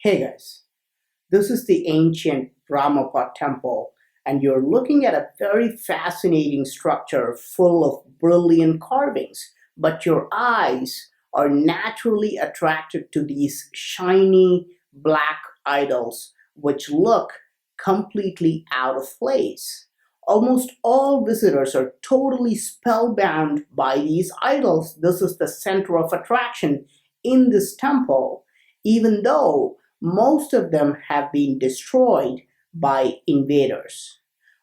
Hey guys, this is the ancient Ramappa temple, and you're looking at a very fascinating structure full of brilliant carvings. But your eyes are naturally attracted to these shiny black idols, which look completely out of place. Almost all visitors are totally spellbound by these idols. This is the center of attraction in this temple, even though most of them have been destroyed by invaders.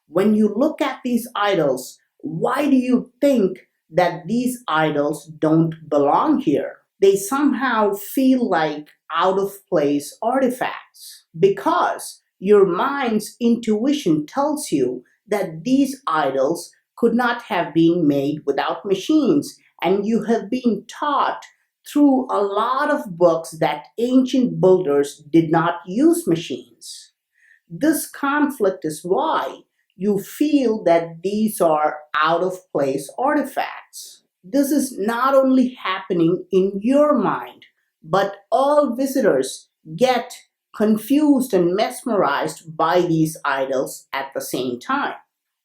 When you look at these idols, why do you think that these idols don't belong here? They somehow feel like out of place artifacts because your mind's intuition tells you that these idols could not have been made without machines, and you have been taught through a lot of books that ancient builders did not use machines. This conflict is why you feel that these are out of place artifacts. This is not only happening in your mind, but all visitors get confused and mesmerized by these idols at the same time.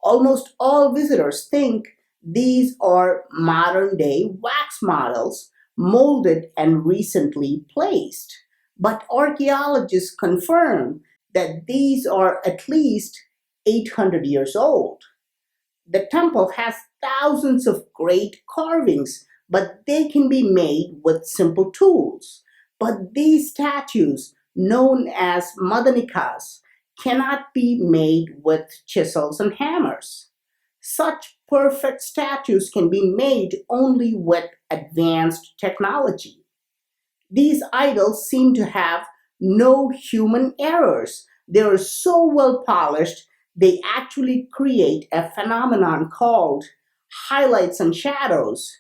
Almost all visitors think these are modern day wax models molded and recently placed. But archaeologists confirm that these are at least 800 years old. The temple has thousands of great carvings, but they can be made with simple tools. But these statues, known as Madhanikas, cannot be made with chisels and hammers. Such perfect statues can be made only with advanced technology. These idols seem to have no human errors. They are so well polished, they actually create a phenomenon called highlights and shadows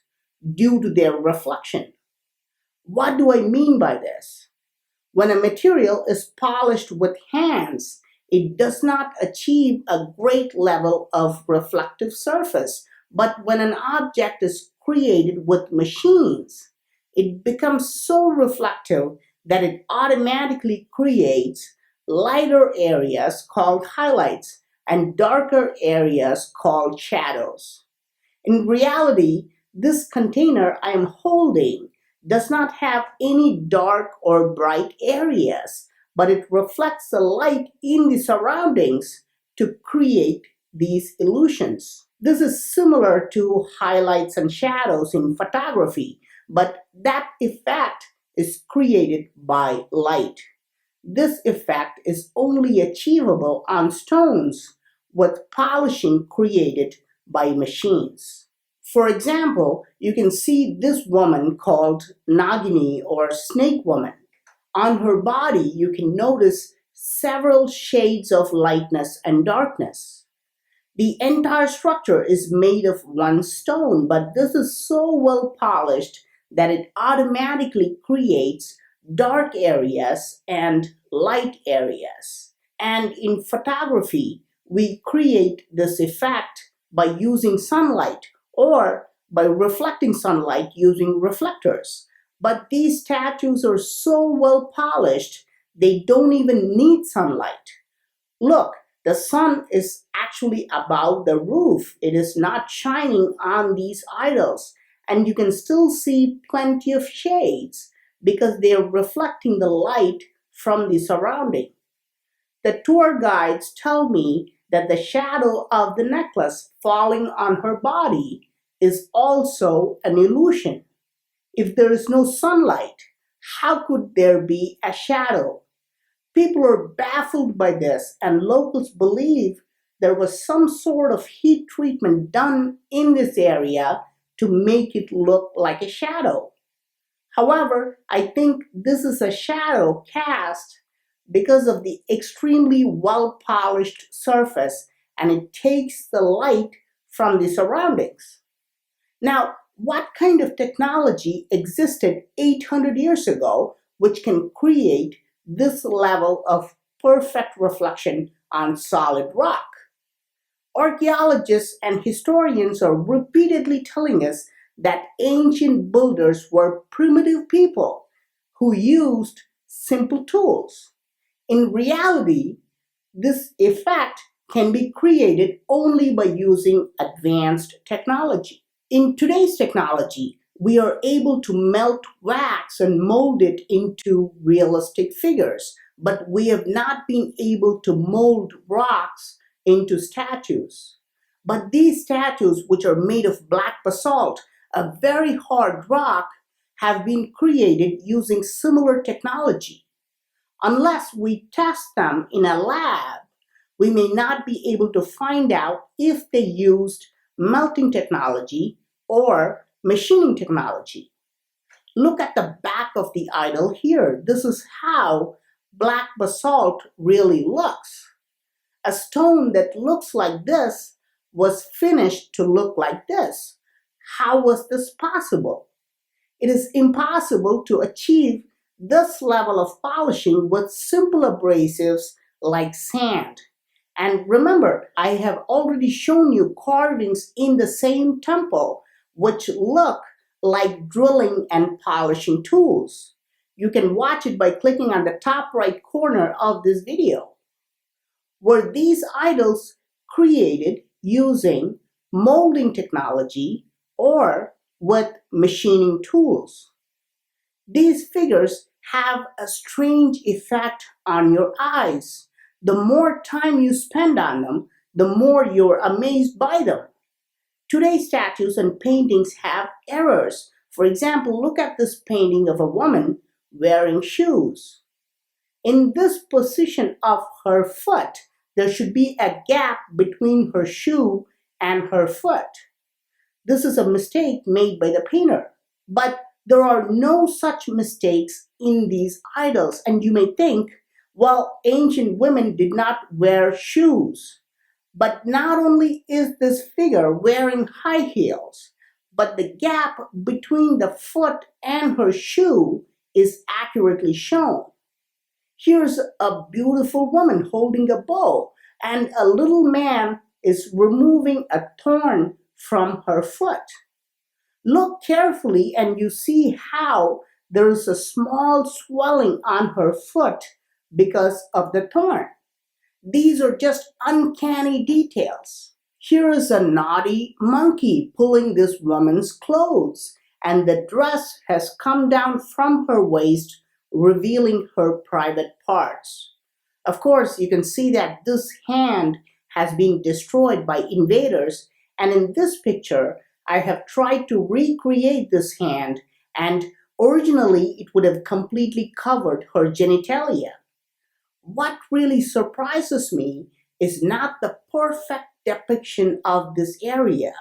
due to their reflection. What do I mean by this? When a material is polished with hands, it does not achieve a great level of reflective surface. But when an object is created with machines, it becomes so reflective that it automatically creates lighter areas called highlights and darker areas called shadows. In reality, this container I am holding does not have any dark or bright areas, but it reflects the light in the surroundings to create these illusions. This is similar to highlights and shadows in photography, but that effect is created by light. This effect is only achievable on stones with polishing created by machines. For example, you can see this woman called Nagini or Snake Woman. On her body, you can notice several shades of lightness and darkness. The entire structure is made of one stone, but this is so well polished that it automatically creates dark areas and light areas. And in photography, we create this effect by using sunlight or by reflecting sunlight using reflectors. But these statues are so well polished, they don't even need sunlight. Look, the sun is actually above the roof. It is not shining on these idols, and you can still see plenty of shades because they are reflecting the light from the surrounding. The tour guides tell me that the shadow of the necklace falling on her body is also an illusion. If there is no sunlight, how could there be a shadow? People are baffled by this, and locals believe there was some sort of heat treatment done in this area to make it look like a shadow. However, I think this is a shadow cast because of the extremely well polished surface and it takes the light from the surroundings. Now, what kind of technology existed 800 years ago which can create this level of perfect reflection on solid rock? Archaeologists and historians are repeatedly telling us that ancient builders were primitive people who used simple tools. In reality, this effect can be created only by using advanced technology. In today's technology, we are able to melt wax and mold it into realistic figures, but we have not been able to mold rocks into statues. But these statues, which are made of black basalt, a very hard rock, have been created using similar technology. Unless we test them in a lab, we may not be able to find out if they used melting technology or machining technology. Look at the back of the idol here. This is how black basalt really looks. A stone that looks like this was finished to look like this. How was this possible? It is impossible to achieve this level of polishing with simple abrasives like sand. And remember, I have already shown you carvings in the same temple which look like drilling and polishing tools. You can watch it by clicking on the top right corner of this video. Were these idols created using molding technology or with machining tools? These figures have a strange effect on your eyes. The more time you spend on them, the more you're amazed by them. Today's statues and paintings have errors. For example, look at this painting of a woman wearing shoes. In this position of her foot, there should be a gap between her shoe and her foot. This is a mistake made by the painter. But there are no such mistakes in these idols, and you may think, well, ancient women did not wear shoes. But not only is this figure wearing high heels, but the gap between the foot and her shoe is accurately shown. Here's a beautiful woman holding a bow, and a little man is removing a thorn from her foot. Look carefully and you see how there is a small swelling on her foot because of the thorn. These are just uncanny details. Here is a naughty monkey pulling this woman's clothes, and the dress has come down from her waist, revealing her private parts. Of course, you can see that this hand has been destroyed by invaders, and in this picture, I have tried to recreate this hand, and originally it would have completely covered her genitalia. What really surprises me is not the perfect depiction of this area.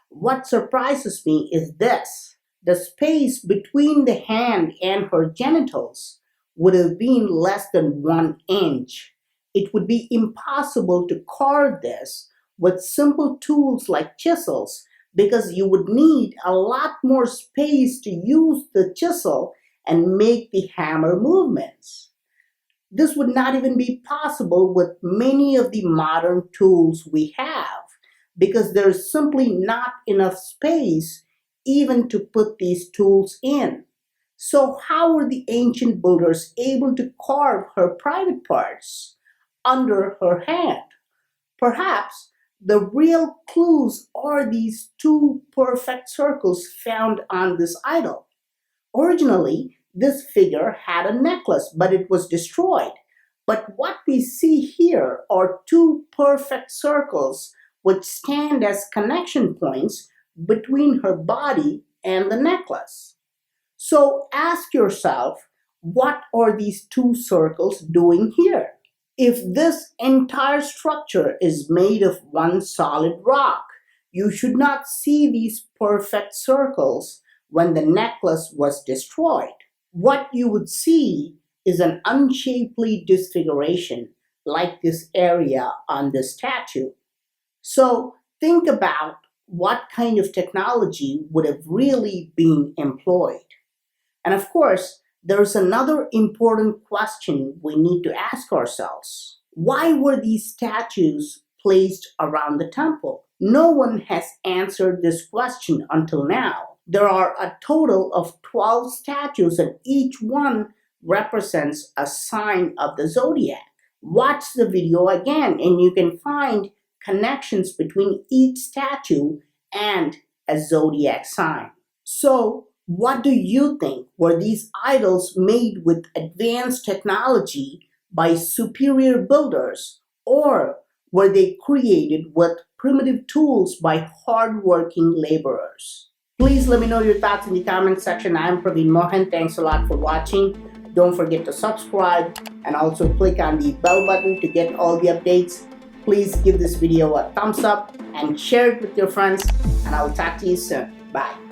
What surprises me is this. The space between the hand and her genitals would have been less than 1 inch. It would be impossible to carve this with simple tools like chisels because you would need a lot more space to use the chisel and make the hammer movements. This would not even be possible with many of the modern tools we have because there's simply not enough space even to put these tools in. So how were the ancient builders able to carve her private parts under her hand? Perhaps the real clues are these two perfect circles found on this idol. Originally, this figure had a necklace, but it was destroyed. But what we see here are two perfect circles which stand as connection points between her body and the necklace. So ask yourself, what are these two circles doing here? If this entire structure is made of one solid rock, you should not see these perfect circles when the necklace was destroyed. What you would see is an unshapely disfiguration like this area on the statue. So think about what kind of technology would have really been employed. And of course, there's another important question we need to ask ourselves. Why were these statues placed around the temple? No one has answered this question until now. There are a total of 12 statues, and each one represents a sign of the zodiac. Watch the video again and you can find connections between each statue and a zodiac sign. So, what do you think? Were these idols made with advanced technology by superior builders, or were they created with primitive tools by hardworking laborers? Please let me know your thoughts in the comment section. I'm Praveen Mohan. Thanks a lot for watching. Don't forget to subscribe and also click on the bell button to get all the updates. Please give this video a thumbs up and share it with your friends, and I'll talk to you soon. Bye.